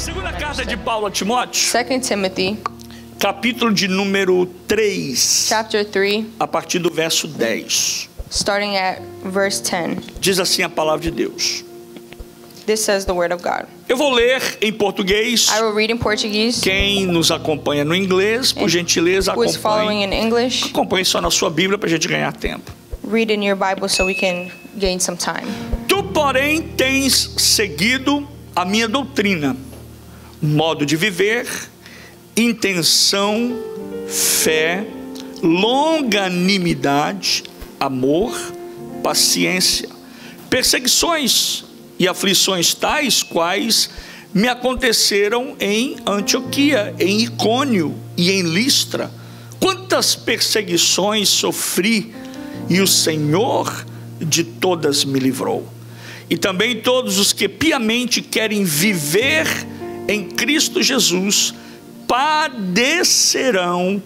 Segunda carta de Paulo a Timóteo, 2 Timothy, capítulo de número 3, chapter 3, a partir do verso 10. starting at verse 10. Diz assim a palavra de Deus. This says the word of God. Eu vou ler em português. I will read in Portuguese. Quem nos acompanha no inglês, por gentileza, Who is following acompanhe. in English, Acompanhe só na sua Bíblia para a gente ganhar tempo. read in your Bible so we can gain some time. Tu, porém, tens seguido a minha doutrina, modo de viver, intenção, fé, longanimidade, amor, paciência, perseguições e aflições tais quais me aconteceram em Antioquia, em Icônio e em Listra. Quantas perseguições sofri, e o Senhor de todas me livrou. E também todos os que piamente querem viver em Cristo Jesus padecerão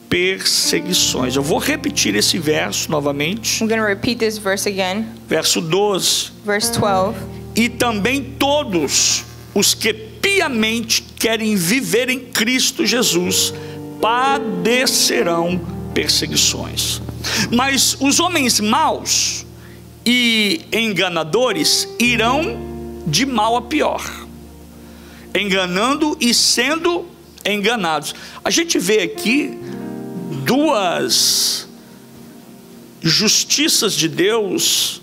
perseguições. Eu vou repetir esse verso novamente. I'm going to repeat this verse again. Verso 12. Verse 12. E também todos os que piamente querem viver em Cristo Jesus padecerão perseguições. Mas os homens maus e enganadores irão de mal a pior, enganando e sendo enganados. A gente vê aqui duas justiças de Deus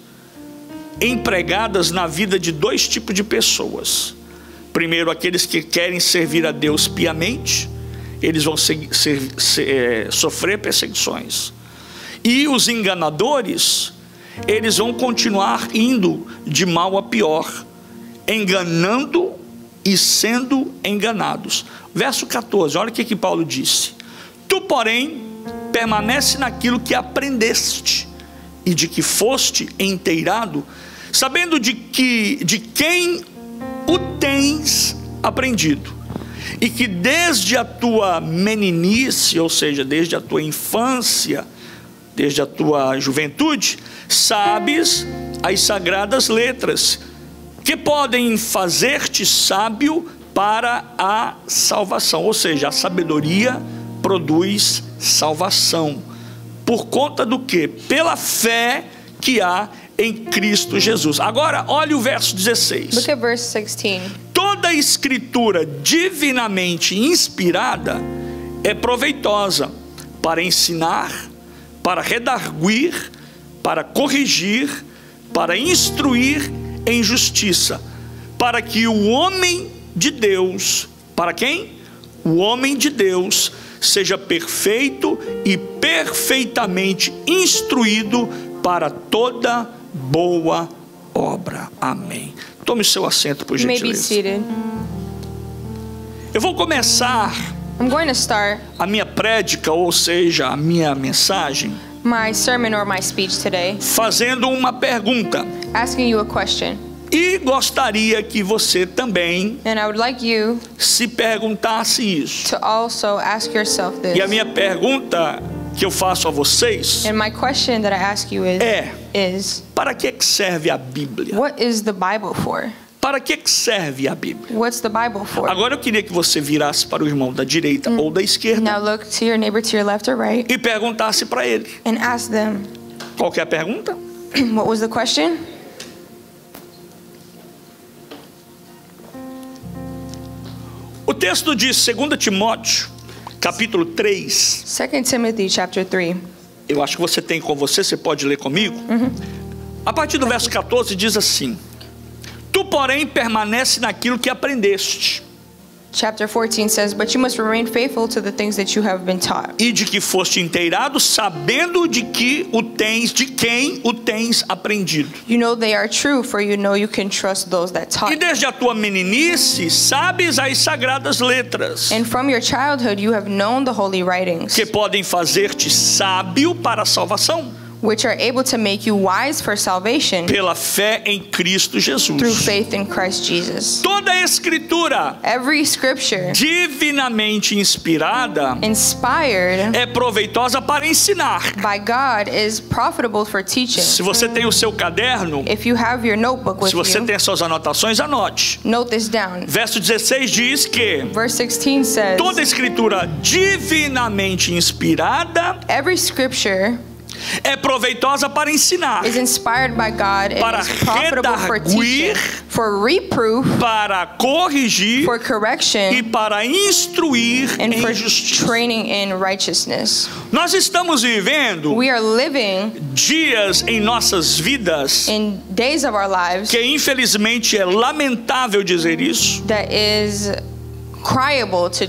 empregadas na vida de dois tipos de pessoas. Primeiro, aqueles que querem servir a Deus piamente, eles vão sofrer perseguições. E os enganadores, eles vão continuar indo de mal a pior, enganando e sendo enganados. Verso 14, olha o que Paulo disse. Tu, porém, permanece naquilo que aprendeste e de que foste inteirado, sabendo de quem o tens aprendido, e que desde a tua meninice, ou seja, desde a tua infância, desde a tua juventude, sabes as sagradas letras, que podem fazer-te sábio para a salvação. Ou seja, a sabedoria produz salvação. Por conta do quê? Pela fé que há em Cristo Jesus. Agora, olha o verso 16. Look at verse 16. Toda a escritura divinamente inspirada é proveitosa para ensinar, para redarguir, para corrigir, para instruir em justiça, para que o homem de Deus, para quem? O homem de Deus seja perfeito e perfeitamente instruído para toda boa obra. Amém. Tome o seu assento, por You may be gentileza. seated. Eu vou começar I'm going to start a minha prédica, ou seja, a minha mensagem, my sermon or my speech today fazendo uma pergunta. asking you a question. E gostaria que você também And I would like you se perguntasse isso. to also ask yourself this. E a minha pergunta que eu faço a vocês And my question that I ask you is para que serve a Bíblia? what is the Bible for? Para que serve a Bíblia? What's the Bible for? Agora eu queria que você virasse para o irmão da direita ou da esquerda Now look to your neighbor to your left or right e perguntasse para ele. and ask them, Qual que é a pergunta? what was the question? O texto diz, 2 Timóteo, capítulo 3. 2 Timothy chapter 3. Eu acho que você tem com você, você pode ler comigo. A partir do verso 14 diz assim: Tu, porém, permanece naquilo que aprendeste, Chapter 14 says, but you must remain faithful to the things that you have been taught, e de que foste inteirado, sabendo de quem o tens aprendido. You know they are true, for you know you can trust those that taught E you. desde a tua meninice sabes as sagradas letras, And from your childhood you have known the holy writings, que podem fazer-te sábio para a salvação, which are able to make you wise for salvation pela fé em Cristo Jesus. through faith in Christ Jesus. Toda a escritura Every scripture divinamente inspirada inspired é proveitosa para ensinar. by God is profitable for teaching. Se você tem o seu caderno, If you have your notebook with se você you, tem as suas anotações, anote. note this down. Verso 16 diz que Verse 16 says, toda a escritura divinamente inspirada every scripture é proveitosa para ensinar, is inspired by God and para is profitable for redarguir, teaching, for reproof, para corrigir for e correction, para instruir and em for justiça. training in righteousness. Nós estamos vivendo We are living dias em nossas vidas in days of our lives que infelizmente é lamentável dizer isso, that is criable to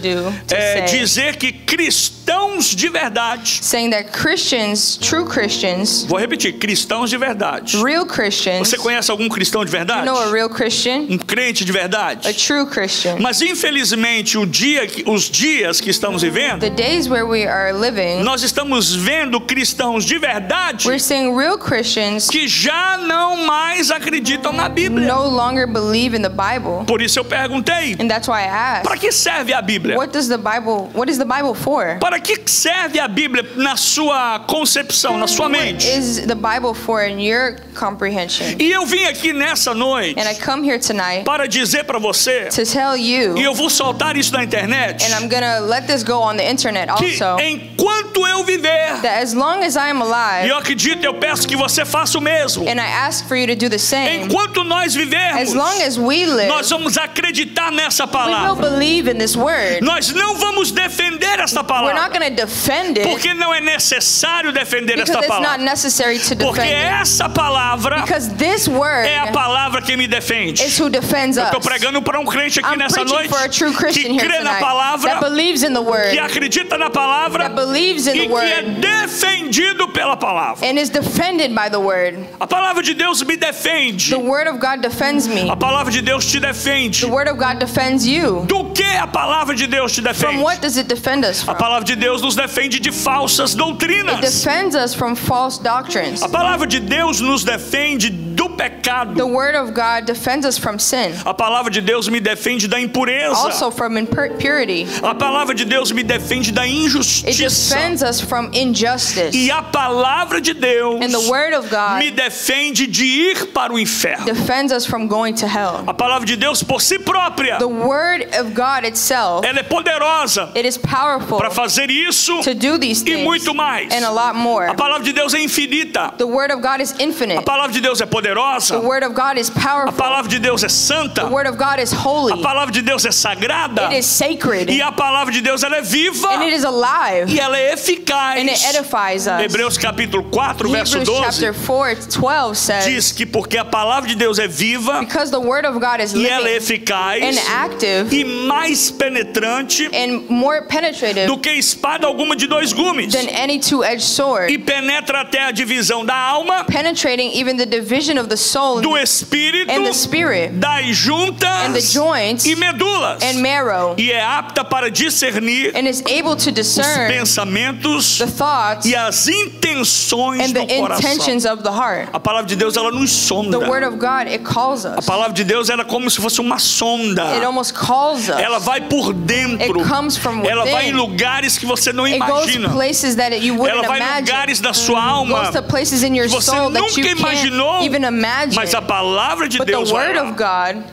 say, dizer que cristãos de verdade, saying that Christians, true Christians, vou repetir, cristãos de verdade. real Christians, Você conhece algum cristão de you verdade? know a real Christian, Um crente de a verdade? true Christian. Mas infelizmente os dias que estamos vivendo, The days where we are living, nós estamos vendo cristãos de verdade we're seeing real Christians que já não mais acreditam na Bíblia. no longer believe in the Bible. Por isso eu perguntei, And that's why I para asked, que serve a Bíblia? what is the Bible for? Para que serve a Bíblia na sua concepção, na sua What mente? is the Bible for in your comprehension? E eu vim aqui nessa noite And I come here tonight para dizer para você, to tell you, e eu vou soltar isso na internet, and I'm gonna let this go on the internet que also, enquanto eu viver, that as long as I am e alive, eu acredito, eu peço que você faça o mesmo, and I ask for you to do the same, enquanto nós vivermos, as long as we live, nós vamos acreditar nessa we will palavra. believe in this word. Nós não vamos defender esta We're palavra, not gonna defend it porque não é necessário defender because esta it's not palavra, necessary to porque defend it. essa palavra Because this word é a palavra que me defende. is who defends Eu estou us. pregando para um crente aqui I'm nessa preaching noite for a true que Christian here crê na tonight palavra, that believes in the word, que acredita na palavra that believes in e the que é word, defendido pela palavra. and is defended by the word. A palavra de Deus me defende. The word of God defends me. A palavra de Deus te defende. The word of God defends you. Do que a palavra de Deus te From defende? what does it defend us A from? palavra de Deus nos defende de falsas It doutrinas. defends us from false doctrines. A palavra de Deus nos defende do pecado. The word of God defends us from sin, A palavra de Deus me defende da impureza. also from impurity. A palavra de Deus me defende da It injustiça. defends us from injustice. E a palavra de Deus And the word of God me defende de ir para o inferno. defends us from going to hell. A palavra de Deus por si própria, The word of God itself, ela é poderosa it is powerful para fazer isso to do these e things muito mais. and a lot more. A palavra de Deus é infinita. The word of God is A infinite. palavra de Deus é poderosa. The word of God is A powerful. palavra de Deus é santa. The word of God is A holy. palavra de Deus é sagrada. It is sacred. E a palavra de Deus ela é viva And it is alive. e ela é eficaz. And it edifies us. Hebreus capítulo 4, verso Hebrews 12 chapter 4:12 says, diz que porque a palavra de Deus é viva because the word of God is e ela é living eficaz and active e mais penetrante and more penetrative do que espada alguma de dois gumes, than any two-edged e sword, penetra até a divisão da alma, penetrating even the division of the soul do espírito, and the spirit das and the juntas joints e medulas, and marrow, e é apta para discernir and is able to os discern pensamentos the thoughts e as intenções and do the coração. intentions of the heart. A palavra de Deus ela nos sonda. The word of God, it calls A us. palavra de Deus era como se fosse uma sonda. It almost calls Ela us. vai por dentro. It comes from Ela vai em within. lugares que você não It goes imagina. to places that you Ela wouldn't vai em imagine. lugares da sua It alma goes to places in your que você soul that nunca you can't imaginou, even imagine. mas a palavra de But the Deus vai word lá. of God,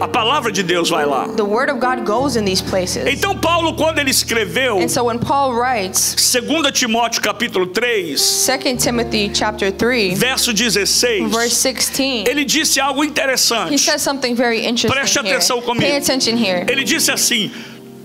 A palavra de Deus vai lá. the word of God goes in these places. Então Paulo, quando ele escreveu And so when Paul writes 2 Timóteo capítulo 3, 2 Timothy chapter 3, verso 16, verse 16, ele disse algo he interessante. says something very Preste interesting here. atenção comigo. Pay attention here. Ele disse assim: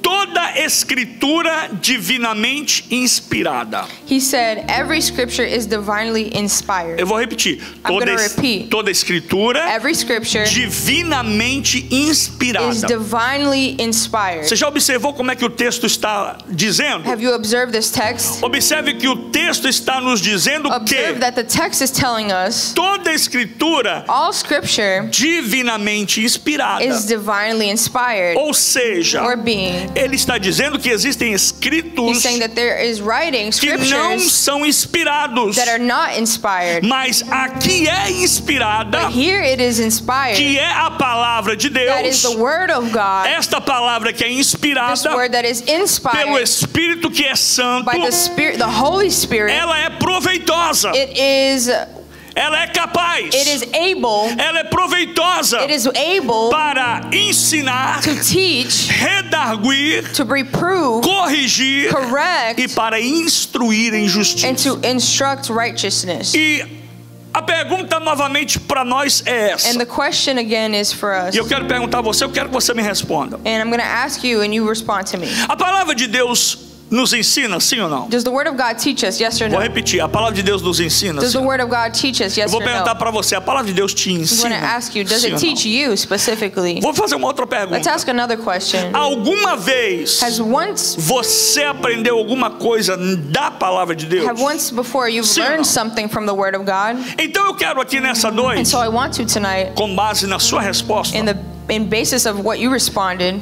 toda escritura divinamente inspirada. He said, every scripture is divinely inspired. Eu vou repetir. I'm gonna repeat. Toda escritura Every scripture divinamente inspirada. is divinely inspired. Você já observou como é que o texto está dizendo? Have you observed this text? Observe que o texto está nos dizendo Observe que that the text is telling us toda escritura all scripture divinamente inspirada. is divinely inspired, Ou seja, or being. ele está dizendo que existem He's escritos saying that there is writing, que não scriptures são inspirados, that are not inspired. mas a que é inspirada, But here it is inspired. que é a palavra de That is Deus. the word of God. Esta palavra que é This inspirada word that is pelo inspired Espírito que é santo, by the Spirit, the Holy Spirit. ela é proveitosa, It is ela é capaz, able. ela é proveitosa It is able para ensinar, to teach, redarguir, to reprove, corrigir e correct, para instruir em and justiça. to instruct righteousness. E a pergunta novamente para nós é essa. And the question again is for us. E eu quero perguntar a você, eu quero que você me responda. And I'm going to ask you and you respond to me. A palavra de Deus nos ensina, sim ou não? Does the word of God teach us, yes or Vou no? repetir, a palavra de Deus nos ensina, Does sim. the word of God teach us, Eu yes vou or perguntar no? para você, a palavra de Deus te I'm going to ensina, ask you, does sim it ou teach não? you specifically? Vou fazer uma outra Let's pergunta. ask another question. Alguma vez Has once você aprendeu alguma coisa da palavra de Deus? before you've Sim ou não? learned something from the word of God? Então eu quero aqui nessa And noite, so I want to tonight, com base na sua resposta, in basis of what you responded,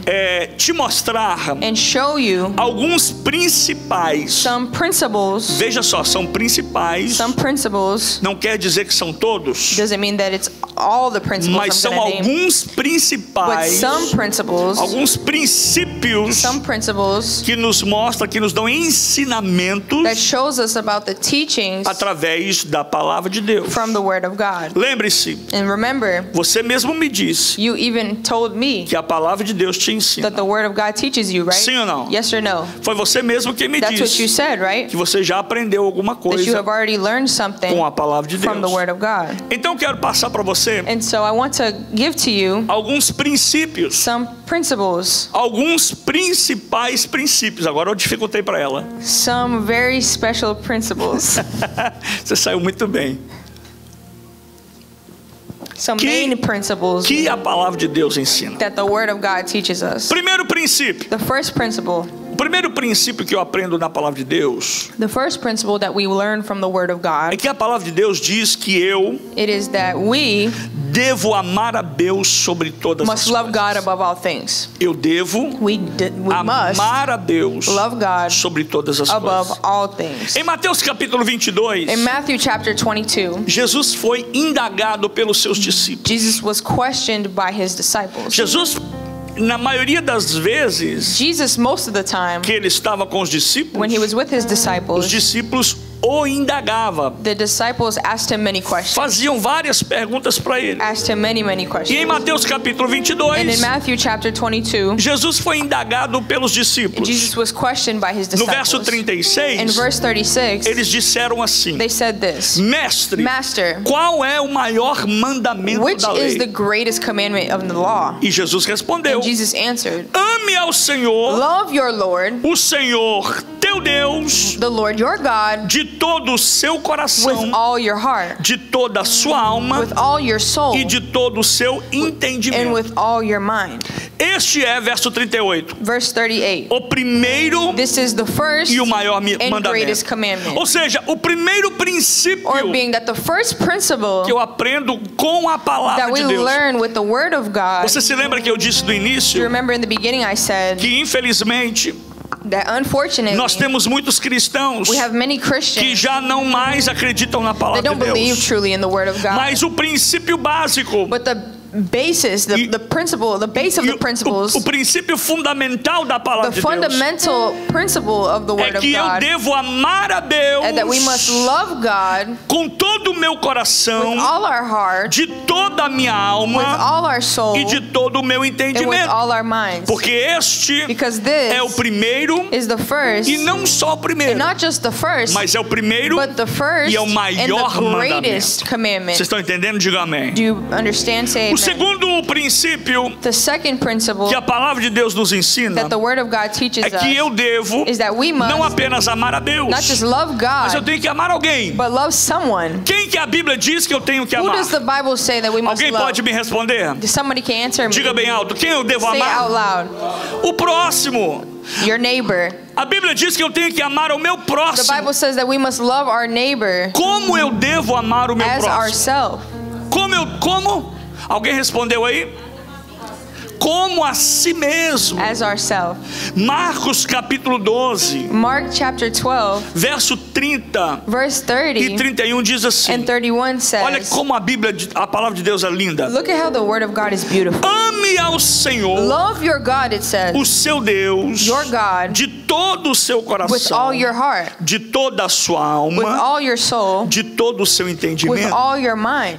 te mostrar and show you alguns principais. some principles. Veja só, são principais. Some principles Não quer dizer que são todos, doesn't mean that it's all the principles mas I'm são going to name, alguns but principais, some principles, alguns princípios some principles que nos mostram, que nos dão ensinamentos that shows us about the teachings através da palavra de Deus. from the word of God. Lembre-se, And remember, você mesmo me disse you even told me que a palavra de Deus te ensina. that the word of God teaches you, right? Sim ou não? Yes or no? Foi você mesmo quem me That's what you disse said, right? que você já aprendeu alguma That you coisa have already learned something com a palavra de from the Deus. word of God. Então eu quero passar para você And so I want to give to you alguns princípios, some principles, alguns principais princípios. Agora eu dificultei para ela. some very special principles, Você saiu muito bem. some main principles Que a palavra de Deus ensina. that the word of God teaches us. Primeiro princípio. The first principle, O primeiro princípio que eu aprendo na palavra de Deus the first principle that we learn from the word of é God, que a palavra de Deus diz que eu it is that we devo amar a Deus sobre todas as must love God coisas. above all things. Eu devo We must amar a Deus love God sobre todas as above coisas. all things. Em Mateus capítulo 22, In Matthew chapter 22, Jesus foi indagado pelos seus discípulos. Jesus was questioned by his disciples. Jesus, na maioria das vezes Jesus, most of the time, que ele estava com os discípulos, when he was with his os disciples, discípulos o indagavam. the disciples asked him many questions. Faziam várias perguntas para ele. Asked him many E em questions. Mateus capítulo And in 22, Matthew chapter 22, Jesus foi indagado pelos discípulos. Jesus was questioned by his No verso disciples. In 36, verse 36, eles disseram assim: they said this, Mestre, Master, qual é o maior mandamento which da is lei? the greatest commandment of the law? E Jesus respondeu: And Jesus answered, Ame ao Senhor, love your Lord, o Senhor teu Deus, the Lord your God, de todo o seu with coração, all your heart, de toda a sua alma with all your soul, e de todo o seu and entendimento. with all your mind. Este é, verso 38, Verse 38. o primeiro This is the first e o maior and greatest mandamento. commandment. Ou seja, o primeiro princípio Or being that the first principle que eu aprendo com a palavra that we de Deus. learn with the word of God. Você se lembra que eu disse no Do you início remember in the beginning I said que infelizmente that unfortunately nós temos muitos cristãos we have many que Christians já não mais acreditam na that palavra don't de believe Deus. truly in the word of God. Mas o princípio básico, But the basis, the principle, the base of e the principles, o princípio fundamental da palavra the de Deus fundamental principle of the é word of que eu God, devo amar a Deus and that we must love God com todo o meu with coração, all our heart, de toda a minha with alma all our soul, e de todo o meu and with entendimento. all our minds. Porque este Because é o this primeiro, is the first, e não só o primeiro, not just the first, mas é o primeiro but the first e é o and maior the greatest mandamento. commandment. Vocês estão entendendo? Diga amém. Do you understand? Say O amen. segundo princípio The second principle que a palavra de Deus nos ensina that the word of God teaches é que eu us devo is that we não must apenas amar a Deus, not just love mas eu God, tenho que amar alguém. but love someone. Quem que a Bíblia diz que eu tenho que Who amar? does the Bible say that we must Alguém love? pode me responder? Somebody can answer me. Diga bem alto. Quem eu devo Say it out amar? loud. O próximo. Your neighbor. A Bíblia diz que eu tenho que amar o meu The próximo. Bible says that we must love our neighbor Como eu devo amar o meu as próximo? ourselves. Como? Alguém respondeu aí? como a si mesmo. as ourselves. Marcos capítulo 12, Mark chapter 12, verso 30 verse e 30 31 diz assim. and 31 Olha says, como a palavra de Deus é linda. look at how the word of God is beautiful. Ame ao Senhor, Love your God, it says, o seu Deus, your God, de todo o seu with coração, all your heart, de toda a sua with alma, all your soul, de todo o seu with entendimento all your mind,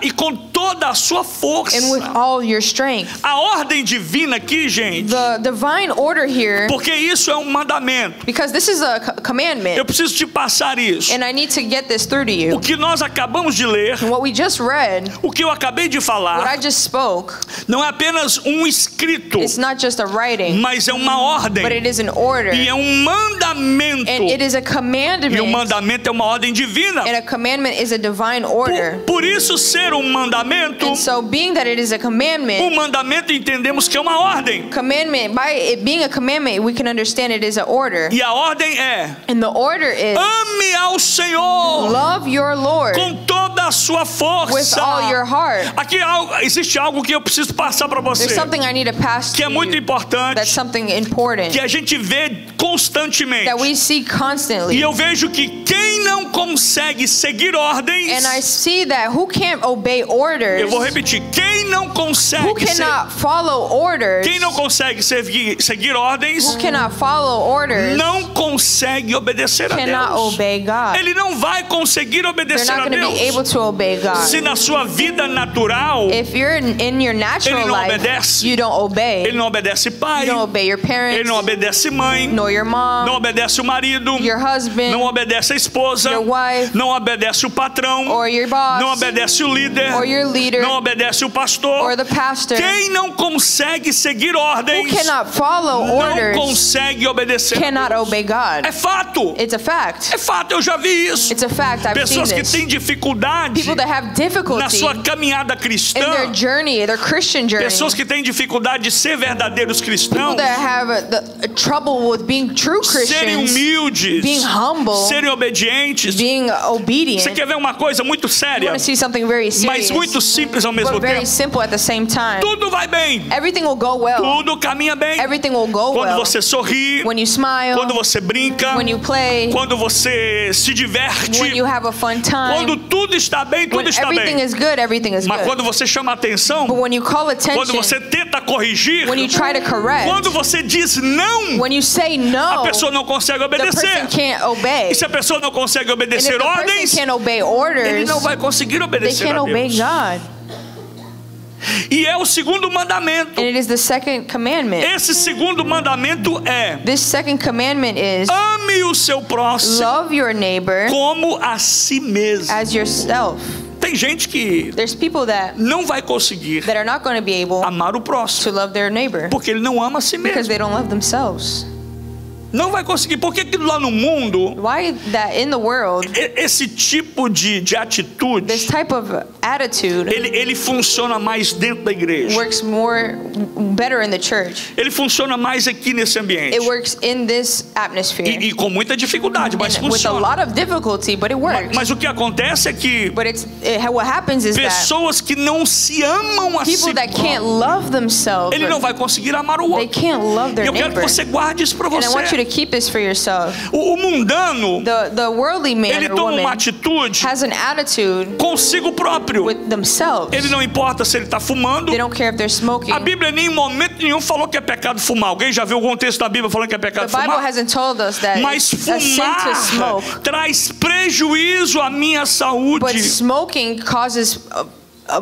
e com toda a sua força. and with all your strength. A ordem divina aqui, gente, The divine order here, porque isso é um mandamento. because this is a Eu commandment, preciso te passar isso. and I need to get this through to O you. que nós acabamos de ler, And what we just read, o que eu acabei de what I falar, just spoke, não é apenas um escrito, it's not just a writing, mas é uma ordem. but it is an order, E é um mandamento. and it is a E o commandment, mandamento é uma ordem divina. and a commandment is a divine order. Por isso ser um mandamento, And so being that it is a o commandment, mandamento entendemos que é uma ordem. by it being a commandment, we can understand it is an order. E a ordem é: And the order is, ame ao Senhor love your Lord com toda a sua with força. all your heart. Aqui existe algo que eu preciso passar para você, There's something I need to pass que é to muito you, importante, that's something important, que a gente vê constantemente. that we see E constantly. eu vejo que quem não consegue seguir ordens, And I see that who can't obey orders, eu vou repetir, quem não who consegue cannot follow orders, quem não consegue seguir ordens, who cannot follow orders, não consegue obedecer a cannot Deus. obey God. Ele não vai conseguir They're obedecer not a going to be able Deus. to obey God. Se na sua vida natural If you're in your ele natural não life, obedece, you don't obey. ele não obedece pai, You don't obey your ele parents, não obedece mãe, nor your não mom, obedece o marido, your husband, não obedece a esposa, your wife, não obedece o patrão, or your boss, não obedece o líder, or your leader, não obedece o pastor. or the pastor. Quem não consegue seguir Who ordens cannot follow não orders consegue obedecer a cannot Deus. obey God. É fato. It's a fact. É fato, eu já vi isso. It's a fact. I've seen Pessoas que this. têm dificuldade People that have na difficulty sua caminhada in their cristã, journey, their Christian journey. pessoas que têm dificuldade de ser verdadeiros cristãos, People that have trouble with being true serem Christians, humildes, being humble, serem obedientes. being obedient. Você quer ver uma coisa muito You séria, want to see something very mas serious, muito simples ao mesmo but very tempo? simple at the same time. Tudo vai bem, Everything will go well. tudo caminha bem. Everything will go Quando well. você sorri, When you smile, quando você brinca, when you play, quando você se diverte, when you have a fun quando time, tudo está bem, when tudo está everything bem. is good, everything is Mas good. quando você chama atenção, But when you call quando attention, você tenta corrigir, when you try to correct, quando você diz não, when you say a no, pessoa não consegue the person obedecer. can't obey. E se a pessoa não consegue And if obedecer the person ordens, can't obey ele orders, não vai conseguir they obedecer can't a obey Deus. God. E é o segundo mandamento. And it is the second commandment. Esse segundo mandamento é: This second commandment is ame o seu próximo love your neighbor como a si mesmo. as yourself. Tem gente que There's people that não vai conseguir are not going to be able amar o próximo, to love their neighbor porque ele não ama a si because mesmo. they don't love themselves. Não vai conseguir, porque que lá no mundo Why that in the world, esse tipo de atitude this type of attitude ele funciona mais dentro da igreja. works better in the church. Ele funciona mais aqui nesse ambiente. It works in this atmosphere. E com muita dificuldade, mas And with a funciona. lot of difficulty, but it works. Mas o que acontece é que But what happens is that pessoas que não se amam a si people that próprios, can't love themselves, ele não vai conseguir amar o they outro. can't love E their eu quero que neighbor. você guarde isso para And I want you você. to keep this for yourself. O mundano, The worldly man ele or toma uma woman atitude has an attitude consigo próprio. with themselves. Ele não importa se ele está fumando. They don't care if they're smoking. A Bíblia nem em momento nenhum falou que é pecado fumar. Alguém já viu algum texto da Bíblia falando que é The pecado Bible fumar? hasn't told us that Mas it's a sin to fumar smoke. traz prejuízo à minha But saúde. smoking causes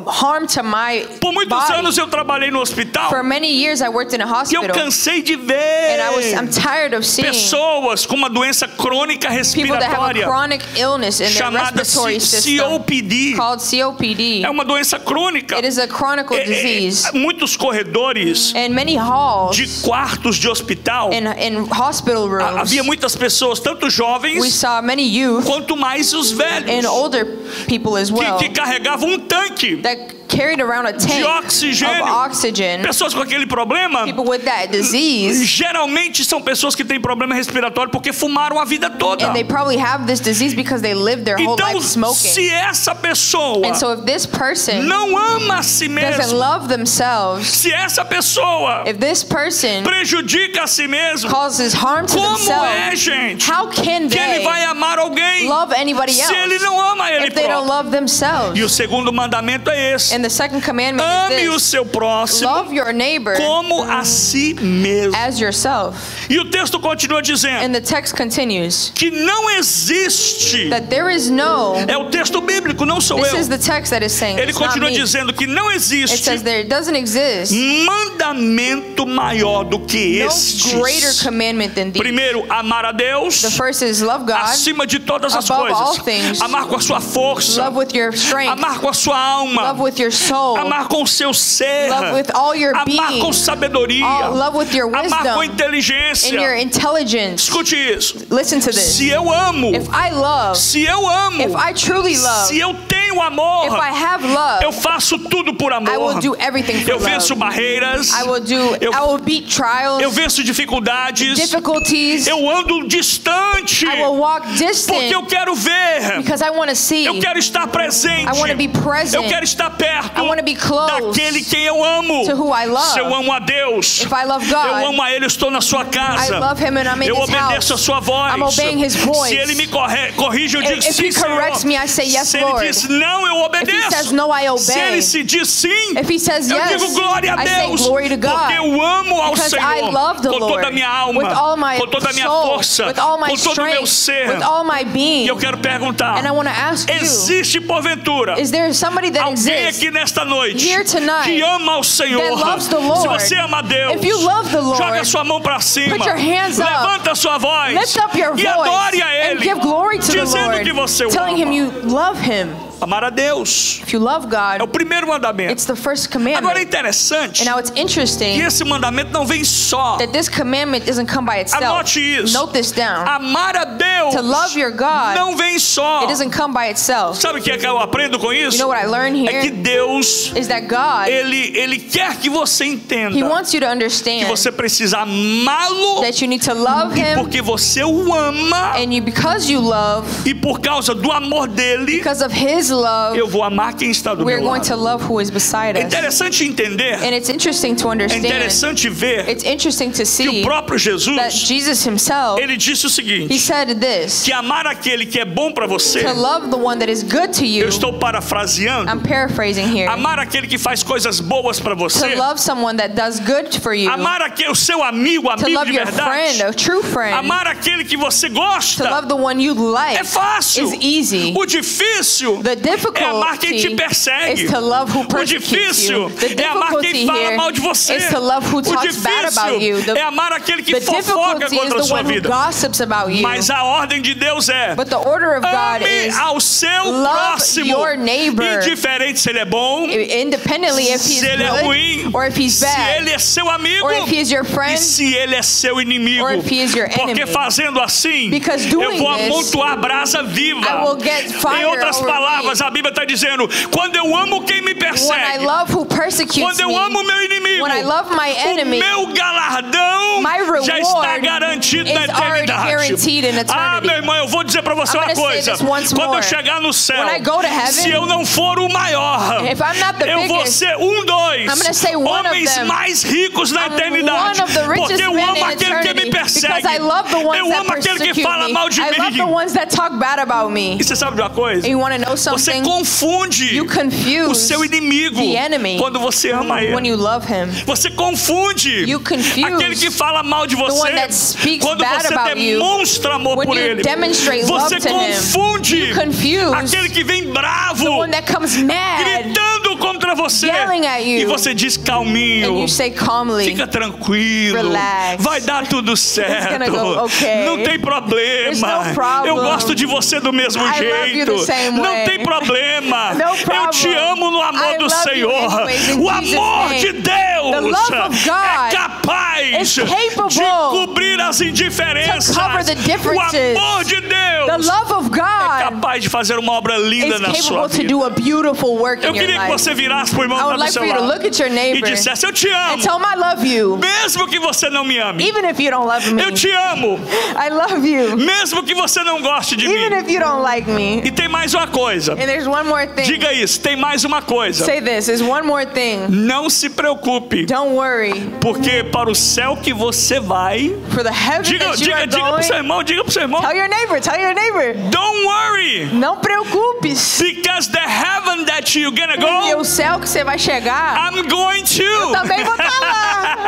harm to my Por muitos body. anos eu trabalhei no hospital For many years I worked in a e eu hospital, cansei de and ver I'm tired of seeing pessoas com uma doença crônica people that have a respiratória chronic illness in their chamada respiratory system COPD. called COPD. É uma doença crônica. It is a chronic disease. Muitos corredores In many halls, de quartos de hospital, in hospital rooms, havia muitas pessoas, tanto we jovens saw many youth quanto mais os velhos, and older people as well que carregavam um tanque that carried around a de tank oxigênio. of oxygen. Pessoas com aquele problema People with that disease, geralmente são pessoas que têm problema respiratório porque fumaram a vida toda. and they probably have this disease because they lived their whole Então, life smoking. se essa pessoa And so if this person não ama a si doesn't mesma, love themselves, se essa pessoa if this person prejudica a si mesmo, causes harm to como é, themselves, gente, how can que ele vai they amar alguém love anybody se ele else não ama ele if they don't próprio? love themselves? E o segundo mandamento é esse: And the second commandment ame is o this: seu próximo love your neighbor como a si mesmo. as yourself. E o texto continua dizendo And the text continues que não existe, that there is no, é o texto bíblico, não sou this eu. is the text that is saying, Ele it's not continua me. dizendo que não It existe says there doesn't exist mandamento maior do que no greater estes. commandment than these. Primeiro, amar a Deus The first is love God, acima de todas as above all coisas. things. Amar com a sua força, love with your strength, amar com a sua alma, love with your soul, amar com o seu ser, love with all your amar being, com sabedoria, love with your amar com wisdom inteligência. and your intelligence. Escute isso. Listen to this. Se eu amo, If I love, se eu amo, if I truly love, se eu tenho amor, if I have love, eu faço tudo por amor. I will do everything for Eu venço love. barreiras, I will beat trials, eu venço dificuldades, difficulties. eu ando distante, I will walk porque distant eu quero ver, because I want to see. eu quero estar presente, I want to be present. eu quero estar perto I want to be close daquele quem eu amo. to who I love. Se eu amo a Deus, If I love eu God, amo a Ele, eu estou na sua I casa, love Him and I'm in eu His obedeço a house. sua voz. I'm obeying His voice. Se Ele me corrige, eu digo If sim, He corrects Senhor. me, I say yes, Se Ele Lord. diz não, eu If He obedeço. says no, I Se obey. Ele se diz sim, If He says eu yes, digo glória a I say Deus, glory to God. porque eu amo ao Because Senhor I love the com toda a Lord minha alma, with all my com toda a minha soul, força, with all my com todo o meu strength, ser. with all my being. E eu quero perguntar, And I want to ask you, existe porventura is there somebody that alguém exists aqui nesta noite here tonight que ama ao Senhor? that loves the Lord? Se você ama a Deus, If you love the Lord, joga sua mão para cima, put your hands up, levanta a sua voz lift up your e voice adore a and Ele, give glory to the dizendo Lord, que você o telling Him ama. you love Him. Amar a Deus If you love é o God, primeiro mandamento. it's the first Agora é commandment. interessante And now it's que interesting esse mandamento não vem só. that this commandment doesn't come by itself. Anote isso. Note this down. Amar a Deus To love your God, não vem só. it doesn't come by itself. Sabe o que é que eu aprendo com You isso? know what I learned É que here Deus, is that God, ele quer que você entenda He wants you to que understand você precisa amá-lo that you need to love Him, porque você o ama, and because you love, e por causa do amor dele, because of His love, eu vou amar quem está do we're meu going to lado. love who is beside É us. interessante entender, And it's interesting to é understand, interessante ver it's interesting to que o see próprio that Jesus, Jesus Himself, ele disse o He seguinte, said this, que amar aquele que é bom para você, to love the one that is good to you. eu estou parafraseando, I'm paraphrasing here. amar aquele que faz coisas boas para To você, love someone that does good for you. amar aquele, o seu amigo, To amigo love de your friend, verdade, a true friend. amar aquele que você To gosta, love the one you like é fácil. is easy. O difícil The é amar quem te difficulty persegue. is to love who O persecutes difícil you. The é amar quem difficulty fala here mal de você. is to love who O talks bad about you. difícil é amar aquele que The fofoca difficulty is contra a the sua one who vida. gossips about you. Mas a ordem de Deus é: But the order of God ame is ao seu love próximo, your neighbor. indiferente se ele é bom, independently if he's se ele é good ruim, or if he's se bad, ele é seu amigo or if he is your e friend, se ele é seu inimigo. or if he is your Porque enemy. fazendo assim, Because eu doing vou this, amontoar brasa viva. I will get fire Em outras over palavras, me. a Bíblia está dizendo: quando eu amo quem me When I persegue, love who persecutes quando eu me, amo meu inimigo, when I love my enemy, o meu galardão my reward já está garantido na is already eternidade. guaranteed in eternity. Ah, meu irmão, eu vou dizer para você I'm uma gonna say coisa: this once quando eu more. chegar no céu, When I go to heaven, se eu não for o maior, if I'm not the eu vou biggest, ser dois I'm gonna say one of homens them. mais ricos na I'm eternidade, one of the richest porque eu men amo in aquele que me eternity persegue, because I love the ones eu that amo aquele que persecute fala me. mal de I love the mim. ones that talk bad about me. E você sabe de uma coisa? And you want to know Você something? confunde You confuse o seu inimigo the enemy quando você ama when ele. you love him. Você confunde You confuse aquele que fala mal de the você one that speaks quando bad você about you. demonstra amor When por you ele. demonstrate Você love to him. confunde You confuse aquele que vem bravo, the one that comes mad gritando contra você, yelling at you. e você diz and calminho, you say calmly, fica tranquilo, Relax. vai dar tudo certo, gonna go okay. não tem There's problema, no problem. eu gosto de você do mesmo I love you jeito, the same não way. tem problema, No eu te problem. amo no amor I do love you Senhor. anyways, in O Jesus' amor name. de Deus The love of God é capaz is capable de cobrir as indiferenças. to cover the O differences. amor de Deus the love of é God capaz de fazer uma obra linda is na sua capable to vida. do a beautiful work Eu in your queria que life. você virasse para o irmão I que would está do like seu for you to lado look at your e neighbor dissesse: eu te and amo, tell him I love you. mesmo que você não me ame. Even if you don't love me, Eu te amo, I love you. mesmo que você não goste de Even mim. if you don't like me. E tem mais uma coisa. And there's one more thing. Diga isso, tem mais uma coisa. Say this, there's one more thing. Não se preocupe, Don't worry. porque para o céu que você vai, For the heaven that you are diga pro seu going, irmão, diga pro seu irmão. tell your neighbor, tell your neighbor. Don't worry, Não preocupes. because the heaven that you're gonna Porque go, o céu que você vai chegar, I'm going to. também vou estar lá.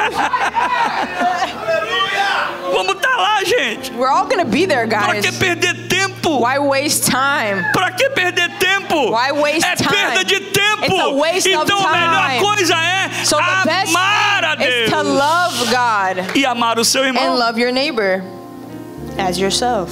Vamos estar lá, gente. We're all gonna be there, Para que guys. perder tempo? Why waste time? Para que perder tempo? Why waste É time? perda de tempo. It's a waste of Então a melhor time. coisa é So the best amar a thing is Deus to love God e amar o seu and irmão. love your neighbor as yourself.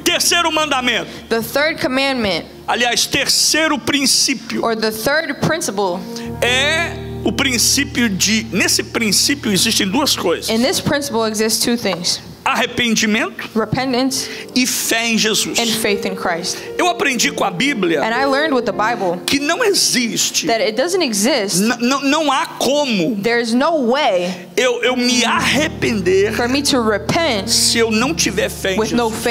Terceiro mandamento. The third commandment, Aliás, terceiro princípio or the third principle, é o princípio de... Nesse princípio existem duas coisas: in this principle exists two things: arrependimento repentance e fé em Jesus. and faith in Christ. Eu aprendi com a Bíblia And I learned with the Bible que não existe, that it doesn't exist. não há como There's no way eu me arrepender for me to repent se eu não tiver fé em with no Jesus.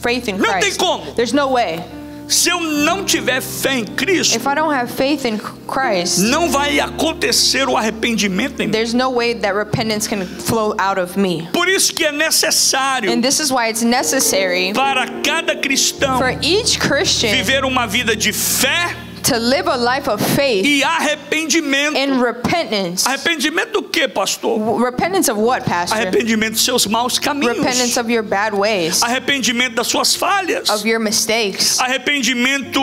faith in Não tem Christ. como. There's no way. Se eu não tiver fé em Cristo, If I don't have faith in Christ, não vai acontecer o arrependimento em mim. there's no way that repentance can flow out of me. Por isso que é necessário And this is why it's necessary para cada cristão for each Christian viver uma vida de fé to live a life of faith e arrependimento. and repentance. Arrependimento do que, pastor? Repentance of what, Pastor? Arrependimento dos seus maus caminhos. Repentance of your bad ways, Arrependimento das suas falhas. of your mistakes. Arrependimento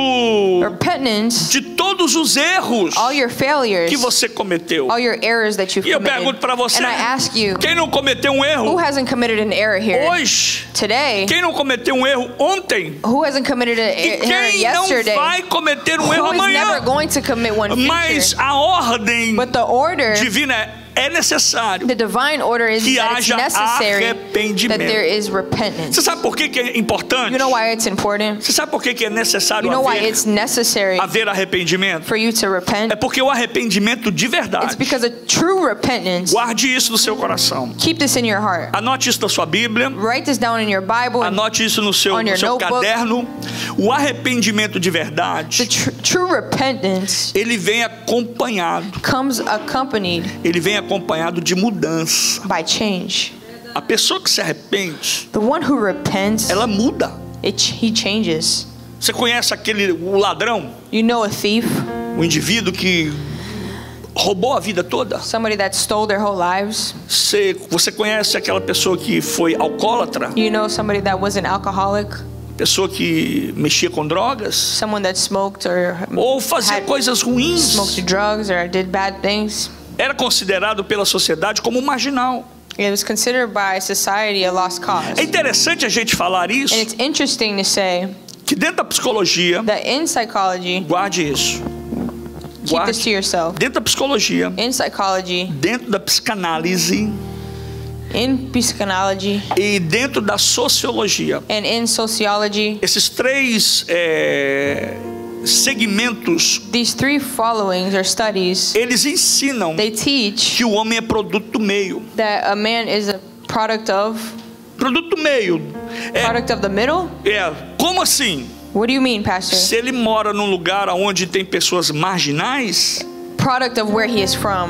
Repentance, de todos os erros all your failures, que você cometeu. all your errors that you've E eu committed. pergunto para você, And I ask you, quem não cometeu um erro who hasn't committed an error here hoje? today? Quem não cometeu um erro ontem? Who hasn't committed an E error quem não yesterday? vai cometer um erro Who is never amanhã? going to commit one Mas future? a ordem But the order, divina é necessário the divine order is que that it's haja necessary that arrependimento. there is repentance. Você sabe por que é importante? You know why it's important? Você sabe por que é necessário You know why it's necessary haver arrependimento? for you to repent? É porque o arrependimento de It's verdade, because a true repentance, guarde isso no seu coração. keep this in your heart. Anote isso na sua Bíblia. Write this down in your Bible. And Anote isso no seu On your notebook. caderno. O arrependimento de the verdade, true repentance ele vem acompanhado. comes accompanied Ele vem acompanhado de mudança. by change. A pessoa que se arrepende, The one who repents, ela muda. he changes. Você conhece o ladrão? You know a thief, O indivíduo que roubou a vida toda? somebody that stole their whole lives. Você conhece aquela pessoa que foi alcoólatra? You know somebody that was an alcoholic, Pessoa que mexia com drogas? someone that smoked or Ou fazia had coisas ruins? smoked drugs or did bad things. Era considerado pela sociedade como um marginal. It was considered by society a lost cause. É interessante a gente falar isso, And it's interesting to say que dentro da psicologia, that in psychology, guarde isso. keep this to yourself. Dentro da psicologia, In psychology, dentro da psicanálise in psychology, e dentro da sociologia, and in sociology, esses três segmentos, these three followings or studies, eles ensinam they teach que o homem é produto do meio. that a man is a product of Produto do meio. product of the middle. Como assim? What do you mean, Pastor? Se ele mora num lugar onde tem pessoas marginais, Product of where he is from,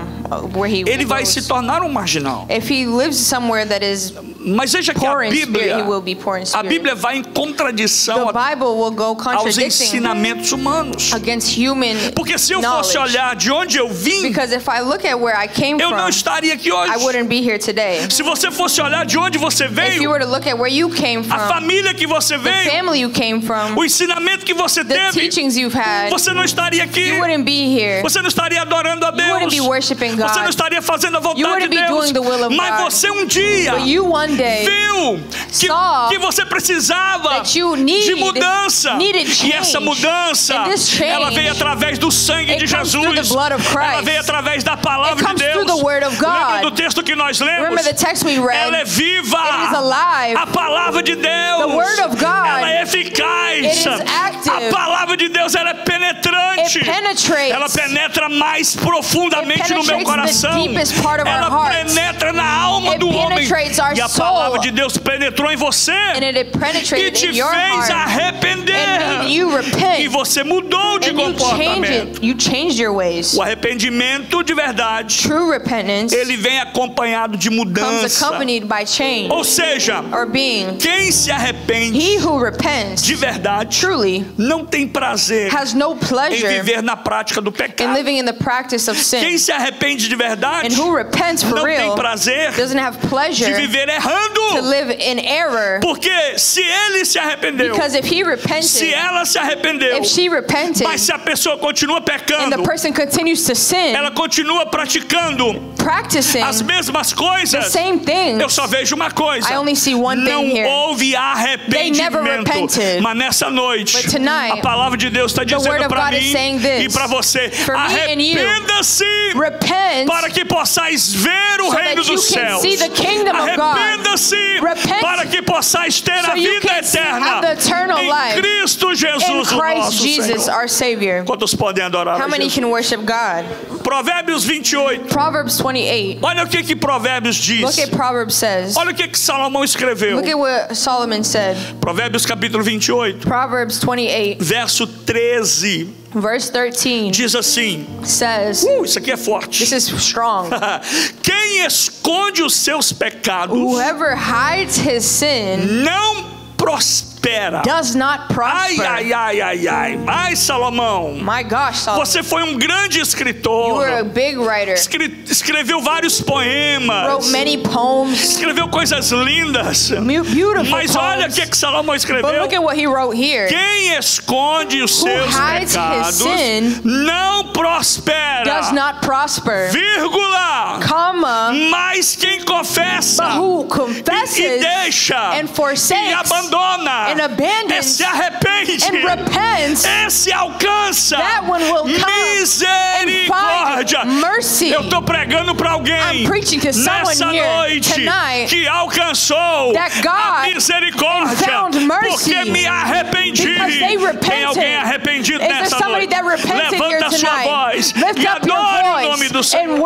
where he ele vai goes. se tornar um marginal. If he lives somewhere that is Mas veja que poor a in spirit, Bíblia, he will be poor in a spirit. Bíblia vai em contradição The Bible will go aos contradicting ensinamentos humanos. against human Porque se eu fosse knowledge. olhar de onde eu vim, Because if I look at where I came eu não from, estaria aqui hoje. I wouldn't be here today. Se você fosse olhar de onde você If you veio, were to look at where you came a from, família que você the veio, family you came from, o ensinamento que você the teve, teachings you've had, você não estaria aqui. you wouldn't be here. Você não estaria adorando a You wouldn't Deus. be worshiping Você não God. estaria fazendo a You vontade de wouldn't be Deus. doing the will of Mas God. você um dia But you one day viu saw que você precisava that you de mudança. needed E essa change. mudança, And this change, ela veio através do sangue it de comes through the Jesus. blood of Christ. Ela veio através da palavra It comes de Deus. through the word of God. Lembra do texto que nós lemos? Remember the text we read? Ela é viva. It is alive. A palavra de Deus. The word of God Ela é eficaz. eficaz. A palavra de Deus, ela é penetrante. Ela penetra mais profundamente no meu coração. Ela penetra na alma do homem. E a palavra de Deus penetrou em você e te fez arrepender. E você mudou de comportamento. O arrependimento de verdade, ele vem acompanhado de mudança. Ou seja, quem se arrepende de verdade não tem prazer em viver na prática do pecado. Quem se arrepende de verdade não tem prazer de viver errando. Porque se ele se arrependeu, se ela se arrependeu, mas se a pessoa continua pecando, ela continua praticando as mesmas coisas, eu só vejo uma coisa: não houve arrependimento. Mas nessa noite, a palavra de Deus está dizendo para mim e para você: arrependa-se para que possais ver o reino dos céus. Arrependa-se para que possais ter a vida eterna em Cristo Jesus, o nosso Senhor. Quantos podem adorar a Jesus? Provérbios 28. Olha o que Provérbios diz. Olha o que Salomão escreveu. Provérbios capítulo 28. Verso 13. Diz assim. Isso aqui é forte. Quem esconde os seus pecados não prospera. Ai, Salomão. Você foi um grande escritor. Escreveu vários poemas. Escreveu coisas lindas. Mas olha o que Salomão escreveu. Quem esconde os seus pecados não prospera. Vírgula. Mas quem confessa e deixa e abandona, esse arrepende, esse alcança misericórdia. Eu estou pregando para alguém nessa noite que alcançou a misericórdia porque me arrependi. Tem alguém arrependido nessa noite? Levanta a sua voz e adore o nome do Senhor.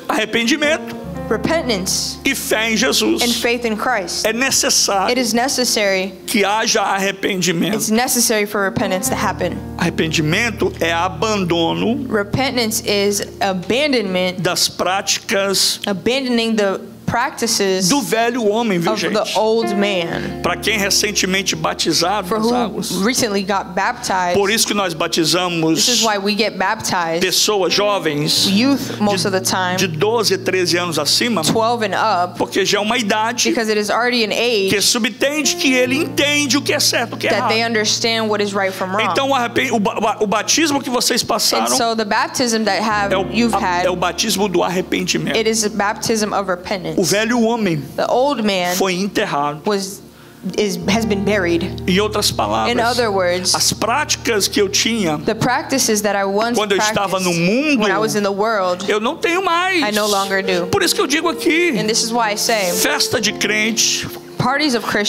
Arrependimento e fé em Jesus. É necessário que haja arrependimento. Arrependimento é abandono das práticas do velho homem, viu, gente? Para quem recentemente batizado nas águas. Por isso que nós batizamos pessoas jovens de 12, 13 anos acima, porque já é uma idade que subtende que ele entende o que é certo e o que é errado. Então o batismo que vocês passaram é o batismo do arrependimento. O velho homem foi enterrado. Em outras palavras, as práticas que eu tinha quando eu estava no mundo, eu não tenho mais. Por isso que eu digo aqui: festa de crente,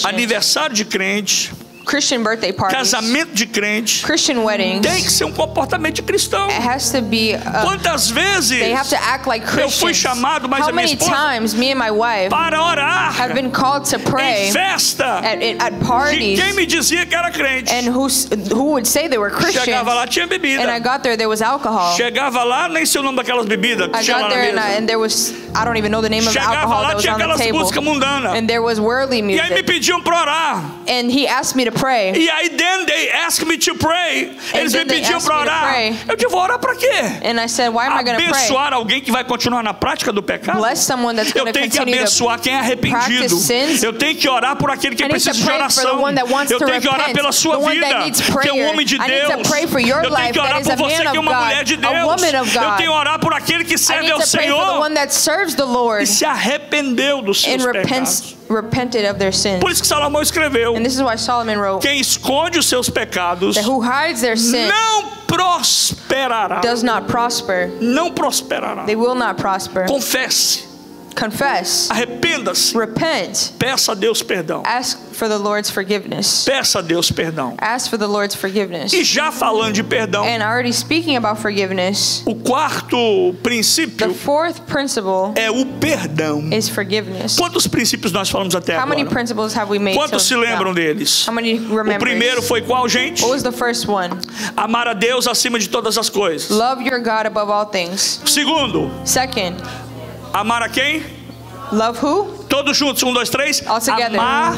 aniversário de crente, Christian birthday parties, casamento de crente, Christian weddings, tem que ser um comportamento de cristão. It has to be Quantas vezes they have to act like Christians. Eu fui chamado, mas How a minha many esposa, times me and my wife para orar have been called to pray em festa at parties, de quem me dizia que era crente. and who would say they were Christians. Chegava lá, tinha bebida. And I got there was alcohol. Chegava lá, nem sei o nome daquelas bebidas. I got there and there was, I don't even know the name of the alcohol that was on the table. And there was worldly music. E aí me pediam para orar. And he asked me to pray. E aí then they asked me to pray. Eles me pediam para orar. Eu disse, vou orar para quê? And I said, why am I going to pray? Abençoar alguém que vai continuar na prática do pecado? Bless someone that's going to continue to Eu tenho que abençoar quem é arrependido. Eu tenho que orar por aquele que precisa de oração. Eu tenho que orar pela sua vida, que é um homem de Deus. Eu tenho que orar por você, que é uma mulher de Deus. Eu tenho que orar por aquele que serve ao Senhor e se arrependeu dos seus pecados. Repented of their sins. Por isso que Salomão escreveu: and this is why Solomon wrote, quem esconde os seus pecados who hides their sin não prosperará. Does not prosper. Não prosperará. They will not prosper. Confesse. Confess. Arrependa-se. Repent. Peça a Deus perdão. Ask for the Lord's forgiveness. Peça a Deus perdão. Ask for the Lord's forgiveness. E já falando de perdão, And already speaking about forgiveness, o quarto the princípio fourth principle é o perdão. is forgiveness. Quantos princípios nós falamos até How many agora? principles have we made? Quantos se lembram deles? How many remember? O primeiro foi qual, gente? What was the first one? Amar a Deus acima de todas as coisas. Love your God above all things. Segundo, Second, amar a quem? love who? Todos juntos, 1, 2, 3. All together. Amar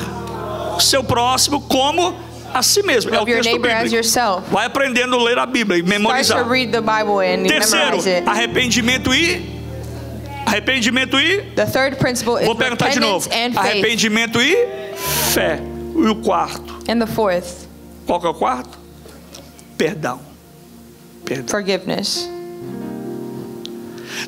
seu próximo como a si mesmo. É o Love your texto neighbor as bíblico. yourself. Vai aprendendo a ler a Bíblia e Start memorizar. to read the Bible and Terceiro, memorize it. arrependimento e The third principle is vou perguntar de novo. repentance and faith. Arrependimento e fé. E o quarto? And the fourth, Qual que é o quarto? Perdão. Perdão. forgiveness.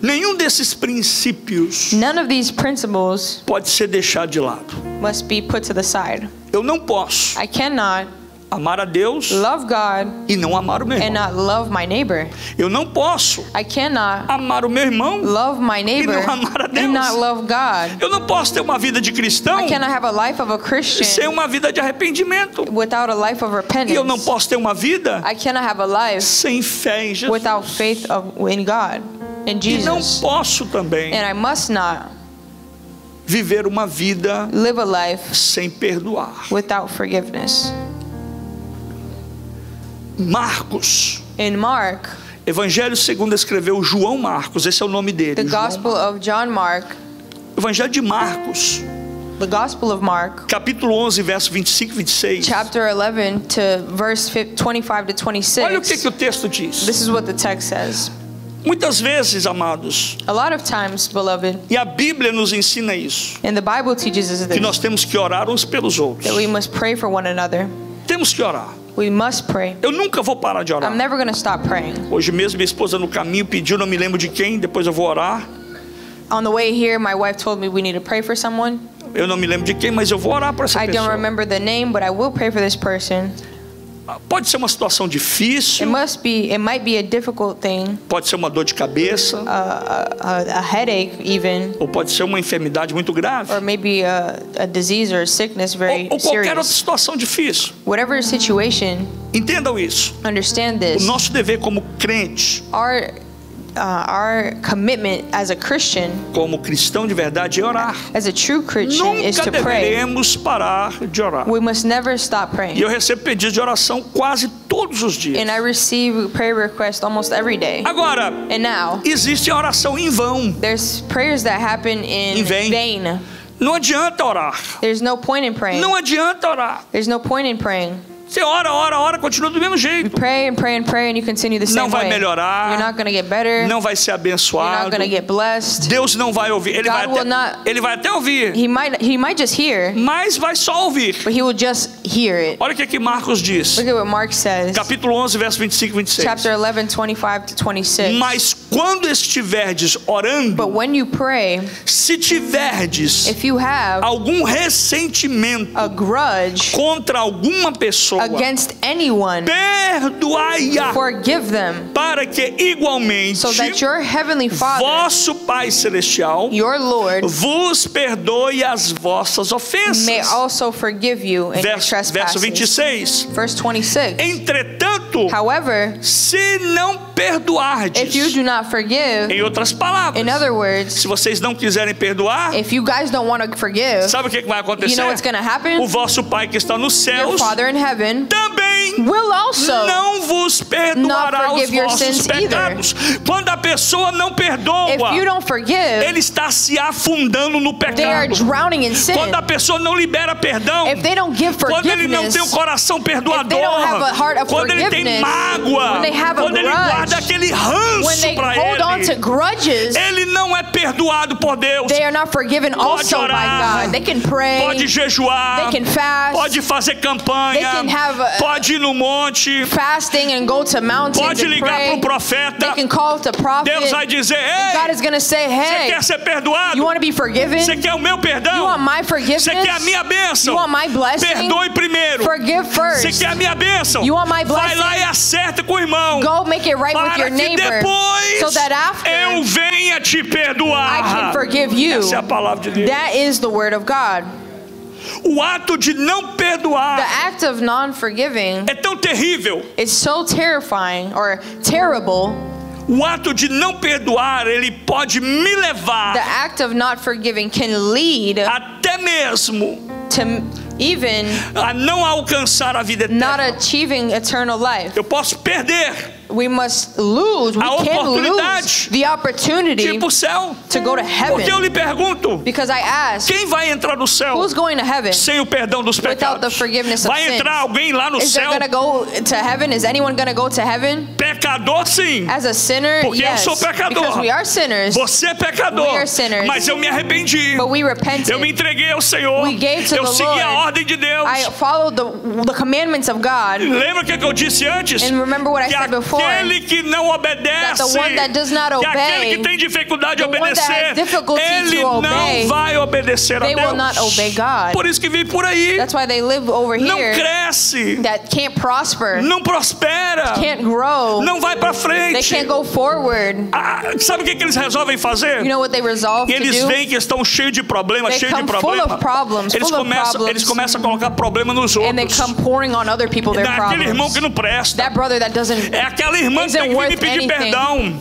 Nenhum desses princípios None of these principles pode ser deixado de lado. must be put to the side. Eu não posso I cannot amar a Deus love God e não amar o meu and irmão. not love my neighbor. Eu não posso I cannot amar o meu irmão. love my neighbor E não amar a Deus. and not love God. Eu não posso ter uma vida de cristão I cannot have a life of a sem Christian uma vida de arrependimento. without a life of E eu não repentance. posso ter uma vida I cannot have a life sem fé em Jesus. without faith in God, in E não Jesus. posso também And I must not viver uma vida live a life sem perdoar. without forgiveness. Marcos, In Mark, Evangelho segundo escreveu João Marcos, esse é o nome dele. the João Gospel of John Mark, Evangelho de Marcos, the Gospel of Mark, capítulo 11, verso 25 e 26. chapter 11 to verse 25 to Olha o que 26. o texto diz. This is what the text says. Muitas vezes, amados, A lot of times, beloved, e a Bíblia nos ensina isso, and the Bible teaches us que nós this, temos que orar uns pelos outros. that we must pray for one another. Temos que orar. We must pray. Eu nunca vou parar de orar. I'm never going to stop praying. Hoje mesmo minha esposa no caminho pediu, não me lembro de quem, depois eu vou orar. On the way here, my wife told me we need to pray for someone. Eu não me lembro de quem, mas eu vou orar para essa I don't pessoa. remember the name, but I will pray for this person. Pode ser uma situação It difícil, might be a difficult thing, pode ser uma dor de cabeça, a headache even, ou pode ser uma enfermidade muito grave, or maybe a disease or a sickness very ou qualquer outra serious. situação difícil. Whatever situation, Entendam isso. understand O this. nosso dever como crente, Our commitment as a Christian, como cristão de verdade, é orar. as a true Christian, is Nunca to pray. deveremos parar de orar. We must never stop E praying. eu recebo pedidos de oração quase todos os dias. And I receive prayer requests almost every day. Agora, And now, existe a oração em vão. there's prayers that happen in vain. vain. Não adianta orar. There's no point in praying. Não adianta orar. There's no point in praying. Você ora, continua do mesmo jeito. Pray and pray and pray and you continue the Não same vai way. melhorar. You're not going to get better. Não vai ser You're not abençoado. going to get blessed. Deus não vai ouvir. Ele vai até ouvir, He might just hear, mas vai só ouvir. but he will just hear it. Olha o que Marcos diz. Look at what Mark says. Capítulo 11, verso 25 e 26. Chapter 11, 25 to 26. Mas quando estiverdes orando, But when you pray, se tiverdes if you have algum ressentimento a grudge contra alguma pessoa, against anyone, perdoai-a, forgive them, para que igualmente so that your heavenly Father, vosso Pai Celestial, your Lord, vos perdoe as vossas ofensas. may also forgive you in your Verso trespasses. 26. Verse 26. Entretanto, However, se não perdoardes, if you do not forgive, em outras palavras, in other words, se vocês não quiserem perdoar, if you guys don't want to forgive, sabe o que vai acontecer? you know what's going to happen? O vosso Pai que está nos Your céus Father in heaven também will also não vos perdoará not os forgive your vossos sins pecados. Quando a pessoa não perdoa, if you don't forgive, ele está se afundando no they are pecado. drowning in sin. Quando a pessoa não libera perdão, If they don't give quando ele não forgiveness, tem o coração if they don't have perdoador, a heart of quando ele tem forgiveness, mágoa, when they have a quando ele grudge, guarda aquele when ranço they para hold on to ele, grudges, ele não é perdoado por Deus. they are not forgiven also by orar, God. They can pray, pode jejuar, they can fast, pode fazer campanha, they can have pode ir no monte, fasting and go to mountains pode and ligar pray. para o profeta. They can call to prophet. Deus vai dizer: God ei, is going to say, você hey, quer ser perdoado? you want to be forgiven? Você quer o meu You perdão? want my forgiveness? Você quer a minha bênção? You want my blessing? Perdoe primeiro. Forgive Você first. quer a minha bênção? You want my Vai lá blessing? e acerta com o irmão. Go make it right with Para your que neighbor, depois so that after eu venha te te perdoar. I can forgive you. Essa é a palavra de Deus. That is the word of God. O ato de não perdoar The act of non-forgiving é tão terrível. It's so terrifying or terrible. O ato de não perdoar, ele pode me levar The act of not forgiving can lead até mesmo to even a não alcançar a vida not eterna. achieving eternal life. Eu posso perder We must lose. We a can lose oportunidade the opportunity de ir para o céu. to go to Porque eu heaven. lhe pergunto, Because I ask, quem vai entrar no céu who's going to heaven sem o perdão dos without the pecados? forgiveness of Vai sins? entrar alguém lá no Is there céu? going to go to heaven? Is anyone going to go to heaven? Pecador, sim. As a sinner, Porque eu yes. sou pecador. Because we are sinners. Você é pecador. We are sinners. Mas eu me arrependi. But we repented. Eu me entreguei ao Senhor. We gave to Eu the segui Lord. a ordem de Deus. I followed the commandments of God. Lembra o que eu disse antes? And remember what I Que said before. aquele que não obedece, That the one that does not que aquele obey, que tem dificuldade de the one that has obedecer, difficulty ele to obey, não vai obedecer a they Deus. will not obey God. Por isso que vem por aí. That's why they live over Não here cresce, that can't prosper, não prospera, can't grow, não vai para they frente. can't go forward. Sabe o que eles resolvem fazer? You know what they resolve to Eles do? veem que estão cheios de problemas, They cheios de come full problemas. of problems, Eles full of problems. eles começam a colocar problema nos And they outros. come pouring on other people their Daquele irmão problems. que não presta. That brother that doesn't É aquela irmã que tem isn't que vir me worth pedir anything. perdão.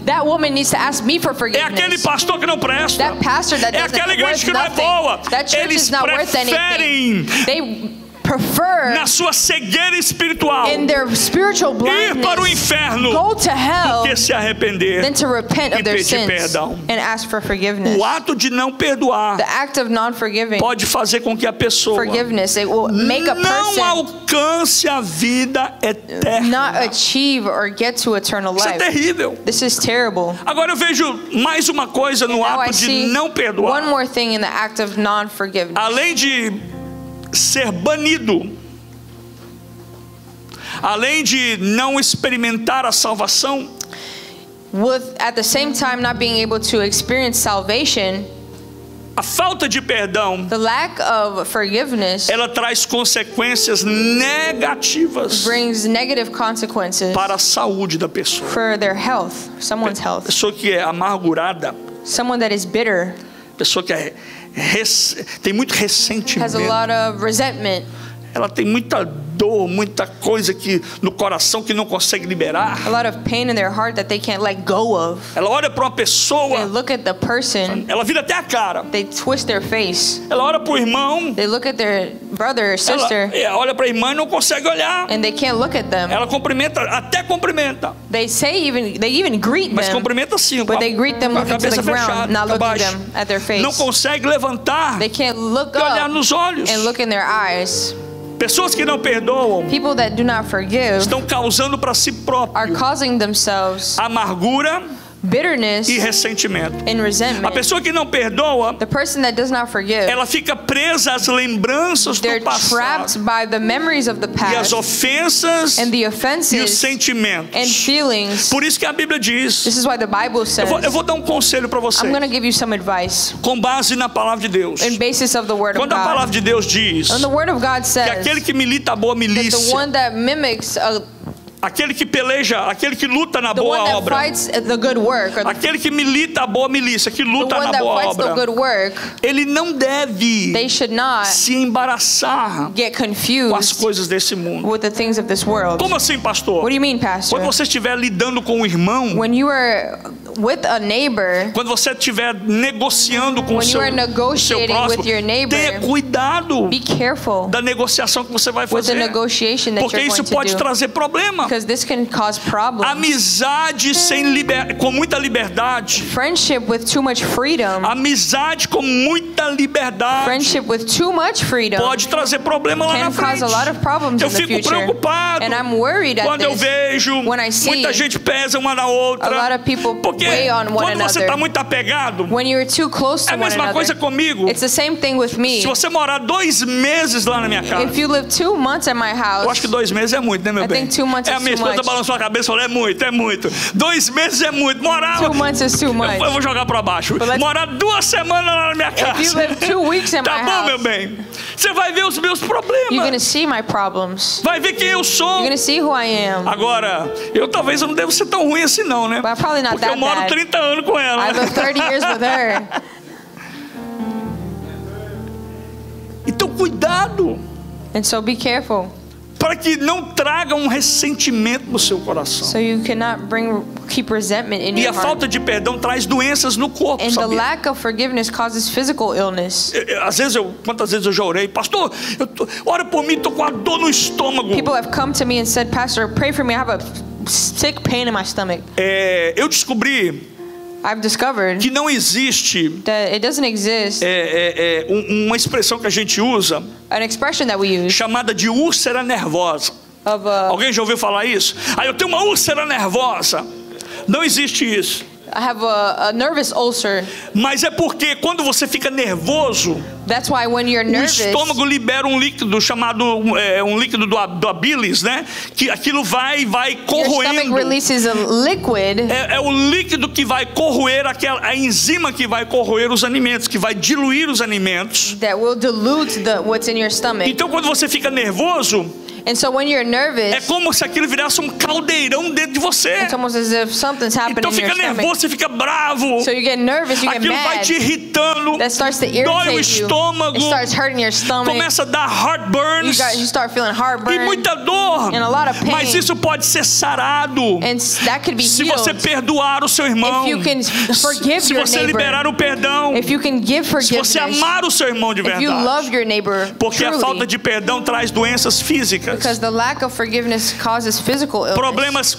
That woman needs to ask me for É aquele forgiveness. pastor que não presta. That pastor that É doesn't aquela igreja worth que não é nothing. boa. That church Eles is not worth anything. preferem, They prefer na sua cegueira espiritual, in their spiritual ir para o blindness inferno go to hell que se arrepender than to repent e of their pedir sins perdão. and ask for forgiveness. O ato de não perdoar The act of non-forgiving pode fazer com que a pessoa forgiveness, it will make a não person alcance a vida eterna. not achieve or get to eternal Isso é life. terrível. This is terrible. Agora eu vejo mais uma coisa no Now I ato de see não one perdoar. more thing in the act of non-forgiveness. Além de ser banido, além de não experimentar a salvação, With at the same time not being able to experience salvation, a falta de perdão, the lack of forgiveness ela traz consequências negativas brings negative consequences para a saúde da pessoa. for their health, someone's health. Pessoa que é amargurada, Someone that is bitter pessoa que tem muito has a ressentimento, lot of resentment, ela tem muita dor, muita coisa que no coração que não consegue liberar. a lot of pain in their heart that they can't let go of. Ela olha para uma They pessoa, look at the person, ela vira até a cara. they twist their face. Ela olha para o irmão, They look at their brother or sister, ela olha para a irmã e não consegue olhar. and they can't look at them. Ela cumprimenta, até cumprimenta, They even greet mas them, cumprimenta assim, but they greet them com a looking to cabeça the ground, fechada, not para looking baixo. them at their face. Não consegue levantar They can't look e olhar up nos olhos. and look in their eyes. Pessoas que não perdoam People that do not forgive estão causando para si are próprio causing themselves amargura bitterness e ressentimento. and A resentment. pessoa que não perdoa, The person that does not forgive, ela fica presa às lembranças they're do passado trapped by the memories of the e as past ofensas and the e os offenses and sentimentos. feelings. Por isso que a Bíblia diz, This is why the Bible says, eu vou dar um conselho para você, I'm going to give you some advice com base na palavra de Deus. in basis of the Word of Quando a palavra God. de Deus diz And the Word of God que says aquele que milita a boa that the milícia, one that mimics, aquele que peleja, aquele que luta na the one boa that obra, fights the good work, or aquele que milita a boa milícia, que the luta one na that boa fights the obra, good work, ele não deve they should not se embaraçar get com as confused coisas desse mundo. with the things of this world. Como assim, pastor? What do you mean, Pastor? Quando você estiver lidando com o irmão, When you are with a neighbor, quando você estiver negociando com o when you seu, are negotiating próximo, with your neighbor, tenha cuidado be careful da negociação que você vai with the fazer, negotiation that porque you're isso going to pode do, trazer problema. because this can cause problems. Amizade com muita liberdade, Friendship with too much freedom, amizade com muita liberdade friendship with too much freedom pode trazer problema lá na can cause frente. a lot of problems Eu in the fico future. preocupado And I'm worried at quando eu this. vejo When I see muita gente pesa uma na outra, a lot of people porque weigh on one quando você another. está muito apegado, When you're too close é to a one mesma coisa another. comigo. It's the same thing with me. Se você morar 2 meses lá na minha casa, If you live 2 months at my house, eu acho que 2 meses é muito, né, meu I bem? think 2 months A is minha too esposa much. balançou a cabeça e falou, é muito, é muito. 2 meses é muito. Morava... 2 months is too much. Eu vou jogar pra baixo. But let's- Morar 2 semanas lá na minha casa. If you live 2 weeks in Tá my bom, house, meu bem. Você vai ver os meus you're going problemas. to see my problems. Vai ver quem eu sou. You're going to see who I am. Agora, talvez eu não devo ser tão ruim assim não, né? But I'm probably not Porque eu that moro moro 30 anos com ela. I live 30 years with her. Então cuidado. And so be careful. Para que não traga um ressentimento no seu coração. So you cannot keep resentment in E your a heart. falta de perdão traz doenças no corpo, And the sabia? lack of forgiveness causes physical illness. Quantas vezes eu já orei, pastor, ora por mim, tô com a dor no estômago. People have come to me and said, Pastor, pray for me. I have a sick pain in my stomach. Eu descobri I've discovered que não existe that it doesn't exist uma expressão que a gente usa an expression that we use chamada de úlcera nervosa. of Alguém já ouviu falar isso? Eu tenho uma úlcera nervosa. Não existe isso. I have a nervous ulcer. Mas é porque quando você fica nervoso, That's why when you're o nervous, estômago libera um líquido chamado um líquido do bilis, né? Que aquilo vai your corroendo. stomach releases a liquid É o líquido que vai corroer a enzima que vai corroer os alimentos, que vai diluir os alimentos. that will dilute what's in your stomach. Então quando você fica nervoso, And so when you're nervous, é como se aquilo virasse um caldeirão dentro de você. it's almost as if something's happening Então in your fica stomach. nervoso, você fica bravo. So you get nervous, you get Aquilo vai mad. te irritando. That starts to Dói o irritate you. estômago. It starts hurting your stomach. Começa a dar heartburns. You start feeling E heartburn. muita dor. And a lot of pain. Mas isso pode ser sarado And that could be se healed. você perdoar o seu irmão. If you can forgive Se your você neighbor. liberar o perdão. If you can give Se forgiveness. você amar o seu irmão de If you love verdade. your neighbor Porque a truly. falta de perdão traz doenças físicas. Because the lack of forgiveness causes physical illness.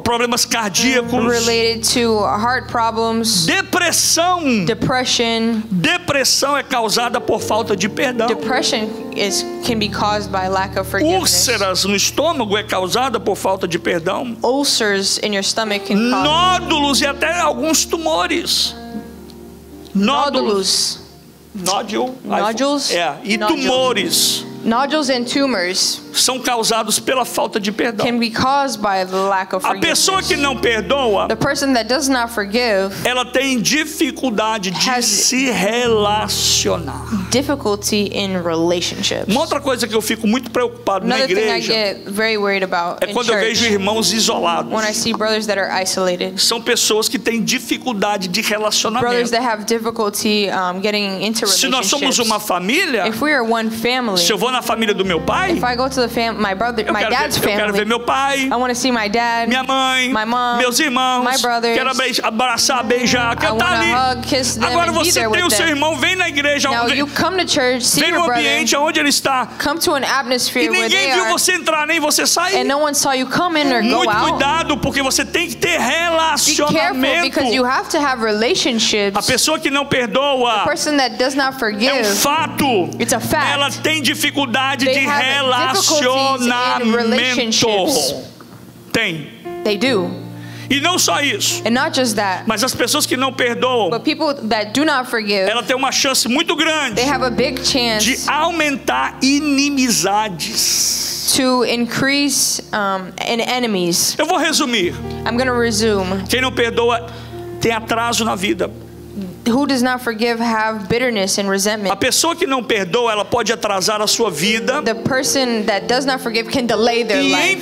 Problemas cardíacos. Related to heart problems. Depressão. Depression. Depressão é causada por falta de perdão. Depression can be caused by lack of forgiveness. Úlceras no estômago é causada por falta de perdão. Ulcers in your stomach can cause Nódulos e até alguns tumores. nodules. Nodules? E Nodules. tumores Nodules and tumors são causados pela falta de perdão. can be caused by the lack of A forgiveness. pessoa que não perdoa, The person that does not forgive ela tem dificuldade de Has- se relacionar. difficulty in relationships. Uma outra coisa que eu fico muito preocupado na Another thing I igreja get very worried about é in quando eu church, vejo irmãos isolados. when I see brothers that are isolated, São pessoas que têm dificuldade de brothers relacionamento. that have difficulty getting into Se nós somos uma relationships. família, If we are one family, se eu vou na família do meu pai, if I go to eu my dad's quero ver family, meu pai, I want to see my dad, minha mãe, my mom, meus irmãos, my brothers. quero abraçar, beijar, I quero estar wanna ali. hug, kiss them, Agora and be você there tem with o seu them. irmão, vem na igreja, Now you come to church, see vem your no brother, ambiente onde ele está, come to an atmosphere e where ninguém they viu are, você entrar nem você sair. and no one saw you come in or go Muito out. cuidado, porque você tem que ter Be careful relacionamento. because you have to have A relationships. pessoa que não perdoa The person that does not é forgive, fato. it's a fact. Ela tem dificuldade They de have difficulties in relacionamento. relationships. Tem. They do. E não só isso, And not just that, mas as pessoas que não perdoam, but people that do not forgive, ela tem uma chance muito grande they have a big de chance aumentar inimizades. to increase in enemies. Eu vou resumir. I'm going to resume. Quem não perdoa tem atraso na vida. Who does not forgive have bitterness and A resentment. pessoa que não perdoa, ela pode atrasar a sua vida The person that does not forgive can delay their e life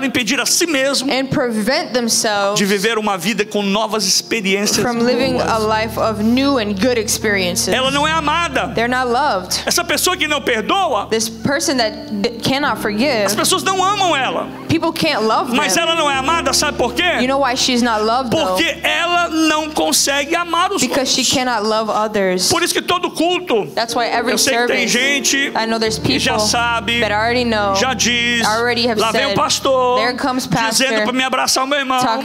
impedir a si mesmo and prevent themselves de viver uma vida com novas experiências from living a boas. life of new and good experiences. Ela não é amada. They're not loved. Essa pessoa que não perdoa, This person that cannot forgive, as pessoas não amam ela. people can't love Mas them. ela não é amada, sabe por quê? You know why she's not loved though? Porque ela não consegue amar os Because she outros. cannot love others. Por isso que todo culto, That's why every eu sei que tem service, gente I know there's que people já sabe, that already know, já diz, already have lá vem o said, pastor, there comes pastor, dizendo para me abraçar o meu irmão. telling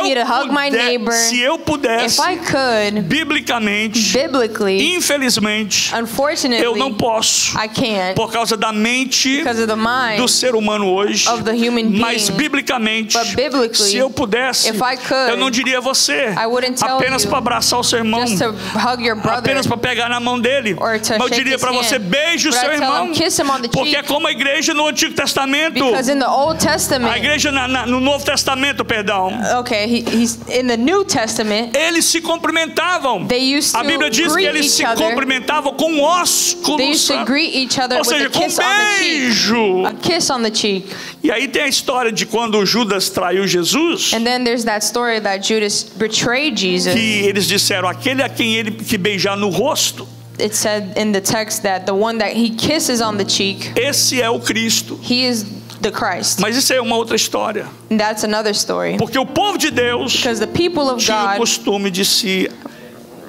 me to hug my neighbor. Se eu pudesse, If I could, biblicamente, biblically, infelizmente, unfortunately, eu não posso, I can't, por causa da mente because of the mind do ser humano hoje. of the human Mas being. biblicamente, But biblically, se eu pudesse, if I could, eu não diria a você I wouldn't tell apenas you para abraçar o seu irmão, just to hug your brother, apenas para pegar na mão dele. or to Mas eu shake diria his para você, hand. beije o But seu I tell irmão, him, kiss him on the porque é cheek. como a igreja no Antigo Testamento, Because in the Old Testament, a igreja no Novo Testamento, perdão, okay, he's in the New Testament, eles se cumprimentavam. they used A Bíblia to diz que greet eles each se other. cumprimentavam com They ósculos, used to greet each other ou with seja, a com kiss on the cheek. beijo. A kiss on the cheek. E aí tem a história de quando Judas traiu Jesus, And then there's that story that Judas betrayed Jesus. que eles disseram, aquele a quem ele que beijar no rosto, It said in the text that the one that he kisses on the cheek, esse é o Cristo. he is the Christ. Mas isso é uma outra história, And that's another story. porque o povo de Deus Because the people of tinha o God costume de se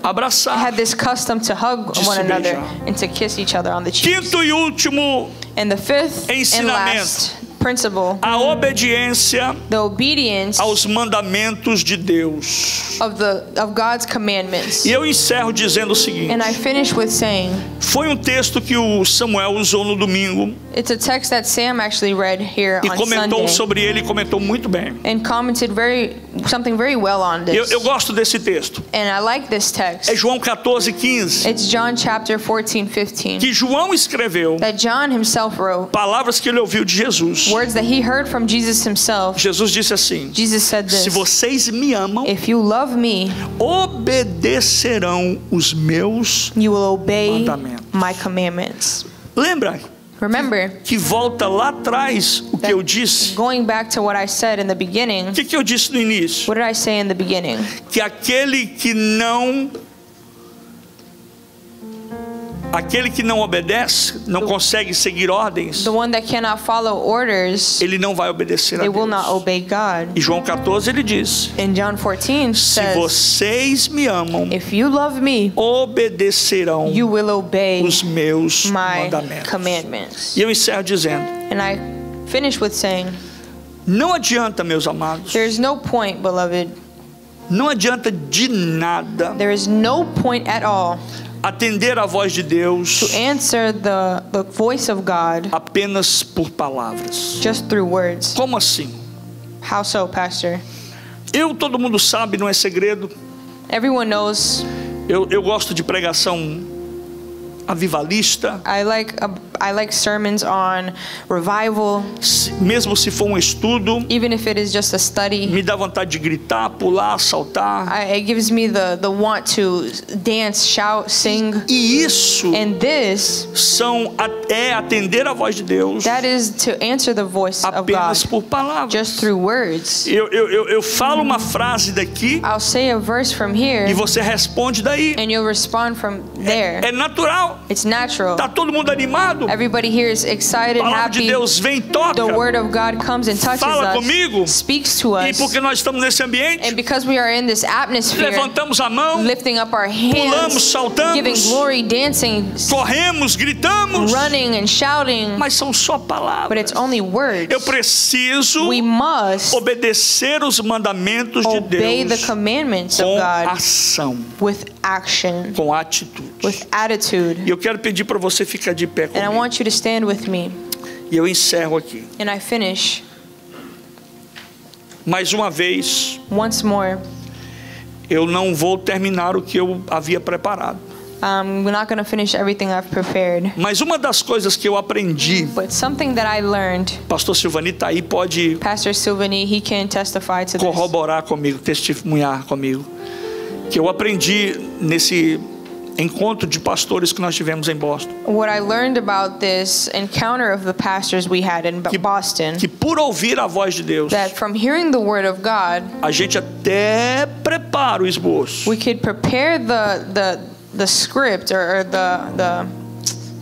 abraçar. had this custom to hug De one se another beijar. and to kiss each other on the cheeks. Quinto e último, And the fifth and ensinamento. last principle, a obediência the obedience aos mandamentos de Deus. of God's commandments. E eu encerro dizendo o seguinte, And I finish with saying, foi um texto que o Samuel usou no domingo it's a text that Sam actually read here e on comentou Sunday sobre ele e comentou muito bem. and commented something very well on this. Eu gosto desse texto. And I like this text. É João 14:15, It's John chapter 14:15 que João escreveu that John himself wrote, palavras que ele ouviu de Jesus. words that he heard from Jesus himself. Jesus disse assim, Jesus said se this, vocês me amam, if you love me, obedecerão os meus you will obey mandamentos. my commandments. Lembra Remember, que volta lá atrás o que eu disse? going back to what I said in the beginning, O que eu disse no início? what did I say in the beginning? Que aquele que não obedece, não consegue seguir ordens, The one that cannot follow orders, ele não vai obedecer a they will not Deus. obey God. E João 14 ele diz, In John 14 se says, vocês me amam, if you love me, obedecerão you will obey os meus my mandamentos. commandments. E eu encerro dizendo, And I finish with saying, não adianta, meus amados, there's no point, beloved, não adianta de nada there is no point at all atender a voz de Deus to answer the voice of God apenas por palavras. just through words. Como assim? How so, Pastor? Todo mundo sabe, não é segredo. Everyone knows Eu gosto de pregação avivalista, I like sermons on revival, mesmo se for um estudo, even if it is just a study. me dá vontade de gritar, pular, saltar. It gives me the want to dance, shout, sing. E isso And this, é atender a voz de Deus that is to answer the voice of God apenas por palavras. just through words. Eu falo uma frase daqui I'll say a verse from here e você responde daí. and you'll respond from there. É natural. It's natural. Tá todo mundo animado? Everybody here is excited, A palavra de happy. Deus vem, toca. The word of God comes and touches Fala us, comigo. speaks to E us. porque nós estamos nesse ambiente, And because we are in this atmosphere, levantamos a mão, lifting up our pulamos, hands, saltamos, giving glory, dancing, corremos, gritamos, running and shouting, mas são só but palavras. it's only words. Eu preciso We must obedecer os mandamentos de obey the Deus commandments of com God ação, with action, com atitude. with attitude. E eu quero pedir para você ficar de pé And I comigo. want you to stand with me. E eu encerro aqui. And I finish Mais uma vez, once more. eu não vou terminar o que eu havia preparado. We're not going to finish everything I've prepared. Mas uma das coisas que eu aprendi, But something that I learned, Pastor Silvani está aí, pode Pastor Silvani, he can testify to this. corroborar comigo, testemunhar comigo, que eu aprendi nesse encontro de pastores que nós tivemos em Boston. What I learned about this encounter of the pastors we had in Boston, Que por ouvir a voz de Deus, that from hearing the word of God, a gente até prepara o esboço, we could prepare the script or the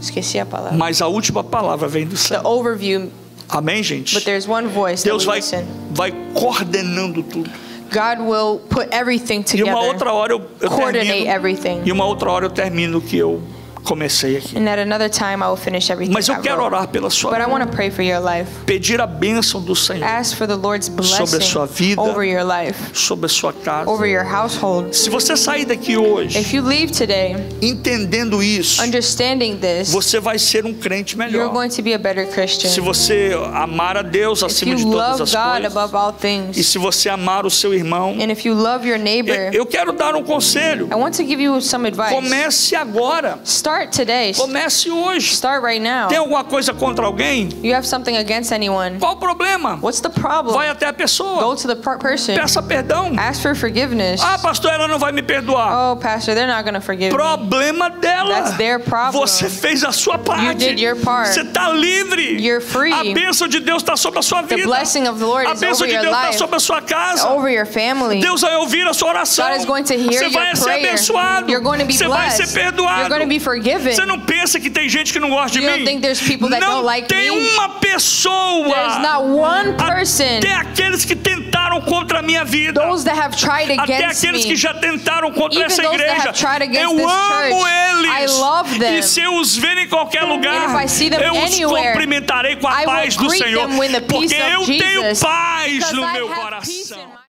esqueci a palavra. mas a última palavra vem do The céu. overview, Amém, gente? but there's one voice that Deus we listen. vai coordenando tudo. God will put everything E uma together, outra hora eu coordinate termino. everything. E uma outra hora eu termino o que eu Comecei aqui. And at another time I will finish everything. Mas eu quero orar pela sua vida. But I want to pray for your life. Pedir a bênção do Senhor. Ask for the Lord's blessing sobre a sua vida, over your life, sobre a sua casa, over your household. Se você sair daqui hoje, if you leave today, entendendo isso, understanding this, você vai ser um crente melhor. You're going to be a better Christian. Se você amar a Deus acima de todas as coisas, above all things, e se você amar o seu irmão, and if you love your neighbor, eu quero dar um conselho. I want to give you some advice. Comece agora. Start today. Comece hoje. Start right now. Tem alguma coisa contra alguém? You have something against anyone? Qual o problema? What's the problem? Vai até a pessoa. Go to the person. Peça perdão. Ask for forgiveness. Ah, pastor, ela não vai me perdoar. Oh, pastor, they're not going to forgive Problema me. dela. That's their problem. Você fez a sua parte. You did your part. Você está livre. You're free. A bênção de Deus está sobre a sua vida. The blessing of the Lord a is bênção over de your Deus está life. sobre a sua casa. Over your family. Deus vai ouvir a sua oração. God is going to hear Você vai your ser prayer. abençoado. You're going to be Você blessed. vai ser perdoado. You're going to be forgiven. Você não pensa que tem gente que não gosta de You mim? don't think there's people that don't like tem me? uma pessoa. There's not one person. Até aqueles que tentaram contra a minha vida. Those that have tried Até against aqueles me. que já tentaram contra Even essa those that igreja. have tried against Eu this amo church. eles. I love them. E se eu os ver em qualquer lugar, And if I see them eu os anywhere, cumprimentarei com a I will paz do greet Senhor. them with the Porque peace of eu tenho Jesus. paz Because no I meu have coração. peace in my